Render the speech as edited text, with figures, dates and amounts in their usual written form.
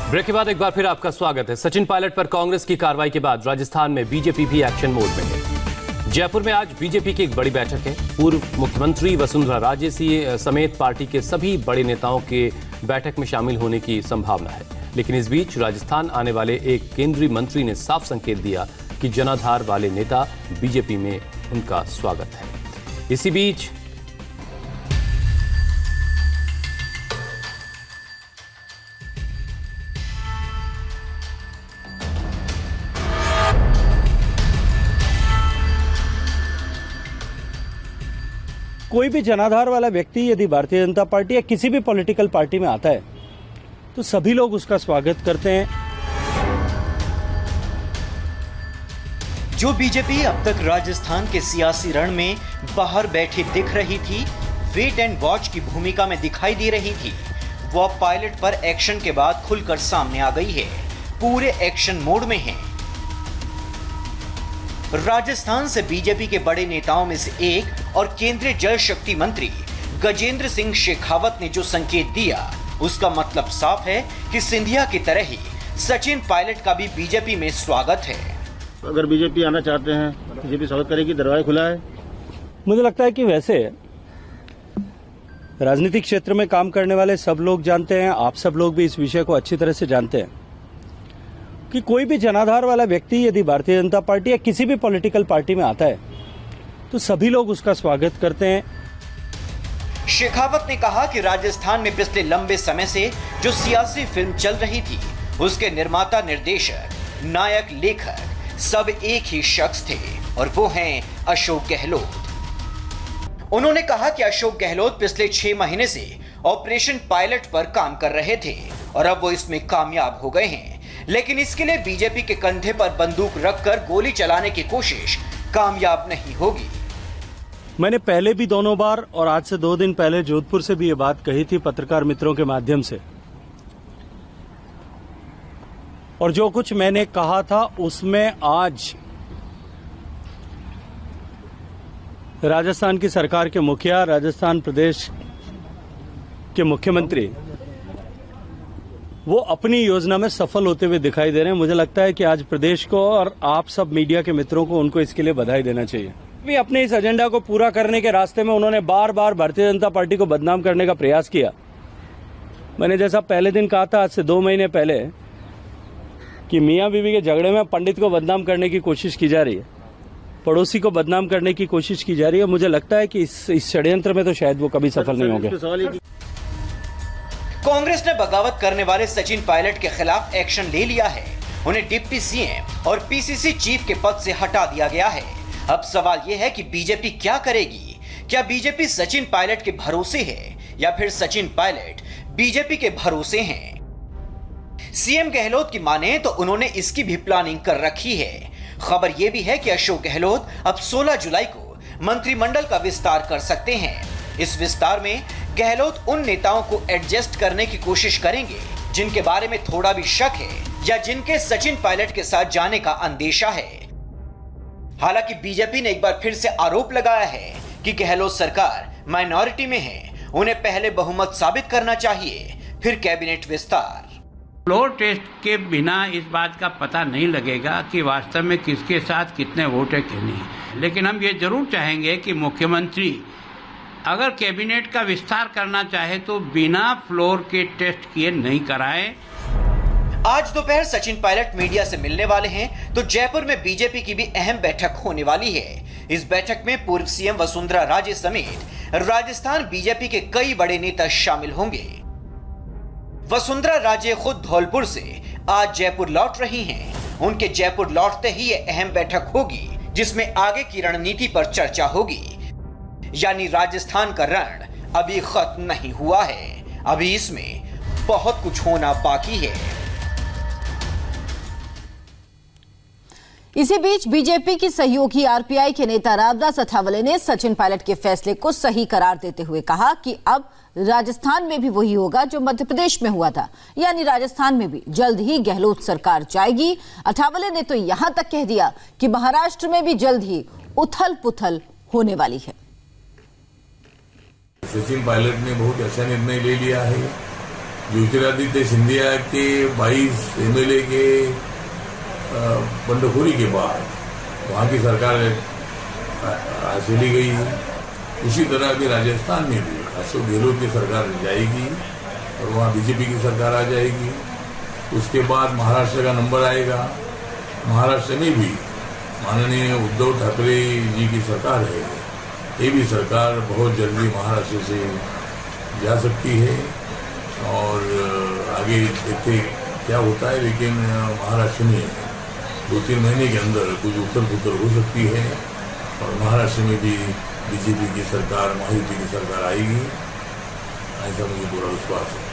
Break के बाद एक बार फिर आपका स्वागत है। सचिन पायलट पर कांग्रेस की कार्रवाई के बाद राजस्थान में बीजेपी भी एक्शन मोड में है। जयपुर में आज बीजेपी की एक बड़ी बैठक है। पूर्व मुख्यमंत्री वसुंधरा राजे समेत पार्टी के सभी बड़े नेताओं के बैठक में शामिल होने की संभावना है। लेकिन इस बीच राजस्थान आने वाले एक केंद्रीय मंत्री ने साफ संकेत दिया कि जनाधार वाले नेता बीजेपी में उनका स्वागत है। इसी बीच कोई भी जनाधार वाला व्यक्ति यदि भारतीय जनता पार्टी या किसी भी पॉलिटिकल पार्टी में आता है तो सभी लोग उसका स्वागत करते हैं। जो बीजेपी अब तक राजस्थान के सियासी रण में बाहर बैठी दिख रही थी, वेट एंड वॉच की भूमिका में दिखाई दे रही थी, वो अब पायलट पर एक्शन के बाद खुलकर सामने आ गई है। पूरे एक्शन मोड में है। राजस्थान से बीजेपी के बड़े नेताओं में से एक और केंद्रीय जल शक्ति मंत्री गजेंद्र सिंह शेखावत ने जो संकेत दिया, उसका मतलब साफ है कि सिंधिया की तरह ही सचिन पायलट का भी बीजेपी में स्वागत है। अगर बीजेपी आना चाहते हैं, बीजेपी स्वागत करेगी, दरवाजा खुला है। मुझे लगता है कि वैसे राजनीतिक क्षेत्र में काम करने वाले सब लोग जानते हैं, आप सब लोग भी इस विषय को अच्छी तरह से जानते हैं कि कोई भी जनाधार वाला व्यक्ति यदि भारतीय जनता पार्टी या किसी भी पॉलिटिकल पार्टी में आता है तो सभी लोग उसका स्वागत करते हैं। शेखावत ने कहा कि राजस्थान में पिछले लंबे समय से जो सियासी फिल्म चल रही थी, उसके निर्माता, निर्देशक, नायक, लेखक सब एक ही शख्स थे और वो हैं अशोक गहलोत। उन्होंने कहा कि अशोक गहलोत पिछले 6 महीने से ऑपरेशन पायलट पर काम कर रहे थे और अब वो इसमें कामयाब हो गए हैं। लेकिन इसके लिए बीजेपी के कंधे पर बंदूक रखकर गोली चलाने की कोशिश कामयाब नहीं होगी। मैंने पहले भी दोनों बार और आज से 2 दिन पहले जोधपुर से भी ये बात कही थी पत्रकार मित्रों के माध्यम से, और जो कुछ मैंने कहा था उसमें आज राजस्थान की सरकार के मुखिया, राजस्थान प्रदेश के मुख्यमंत्री वो अपनी योजना में सफल होते हुए दिखाई दे रहे हैं। मुझे लगता है कि आज प्रदेश को और आप सब मीडिया के मित्रों को उनको इसके लिए बधाई देना चाहिए। भी अपने इस एजेंडा को पूरा करने के रास्ते में उन्होंने बार बार भारतीय जनता पार्टी को बदनाम करने का प्रयास किया। मैंने जैसा पहले दिन कहा था, आज से 2 महीने पहले, कि मियाँ बीवी के झगड़े में पंडित को बदनाम करने की कोशिश की जा रही है, पड़ोसी को बदनाम करने की कोशिश की जा रही है। मुझे लगता है कि इस षड्यंत्र में तो शायद वो कभी सफल नहीं होंगे। कांग्रेस ने बगावत करने वाले सचिन पायलट के खिलाफ एक्शन ले लिया है। उन्हें डिप्टी सीएम और पीसीसी चीफ के पद से हटा दिया गया है। अब सवाल यह है कि बीजेपी क्या करेगी? क्या बीजेपी सचिन पायलट के भरोसे है या फिर सचिन पायलट बीजेपी के भरोसे हैं? सीएम गहलोत की माने तो उन्होंने इसकी भी प्लानिंग कर रखी है। खबर यह भी है कि अशोक गहलोत अब 16 जुलाई को मंत्रिमंडल का विस्तार कर सकते हैं। इस विस्तार में गहलोत उन नेताओं को एडजस्ट करने की कोशिश करेंगे जिनके बारे में थोड़ा भी शक है या जिनके सचिन पायलट के साथ जाने का अंदेशा है। हालांकि बीजेपी ने एक बार फिर से आरोप लगाया है कि गहलोत सरकार माइनॉरिटी में है, उन्हें पहले बहुमत साबित करना चाहिए, फिर कैबिनेट विस्तार। फ्लोर टेस्ट के बिना इस बात का पता नहीं लगेगा कि वास्तव में किसके साथ कितने वोट है कि नहीं। लेकिन हम ये जरूर चाहेंगे कि मुख्यमंत्री अगर कैबिनेट का विस्तार करना चाहे तो बिना फ्लोर के टेस्ट किए नहीं कराए। आज दोपहर सचिन पायलट मीडिया से मिलने वाले हैं तो जयपुर में बीजेपी की भी अहम बैठक होने वाली है। इस बैठक में पूर्व सीएम वसुंधरा राजे समेत राजस्थान बीजेपी के कई बड़े नेता शामिल होंगे। वसुंधरा राजे खुद धौलपुर से आज जयपुर लौट रही हैं। उनके जयपुर लौटते ही ये अहम बैठक होगी जिसमें आगे की रणनीति पर चर्चा होगी। यानी राजस्थान का रण अभी खत्म नहीं हुआ है, अभी इसमें बहुत कुछ होना बाकी है। इसी बीच बीजेपी की सहयोगी आरपीआई के नेता रामदास अठावले ने सचिन पायलट के फैसले को सही करार देते हुए कहा कि अब राजस्थान में भी वही होगा जो मध्य प्रदेश में हुआ था, यानी राजस्थान में भी जल्द ही गहलोत सरकार जाएगी। अठावले ने तो यहां तक कह दिया कि महाराष्ट्र में भी जल्द ही उथल पुथल होने वाली है। सचिन पायलट ने बहुत अच्छा निर्णय ले लिया है ज्योतिरादित्य सिंधिया के 22 एमएलए के बंडखोरी के बाद वहाँ की सरकार चली गई। उसी तरह अभी राजस्थान में भी अशोक गहलोत की सरकार जाएगी और वहाँ बीजेपी की सरकार आ जाएगी। उसके बाद महाराष्ट्र का नंबर आएगा। महाराष्ट्र में भी माननीय उद्धव ठाकरे जी की सरकार है। ये भी सरकार बहुत जल्दी महाराष्ट्र से जा सकती है और आगे देखते क्या होता है। लेकिन महाराष्ट्र में 2-3 महीने के अंदर कुछ उथल पुथल हो सकती है और महाराष्ट्र में भी बीजेपी की सरकार, महायुति की सरकार आएगी, ऐसा मुझे पूरा विश्वास है।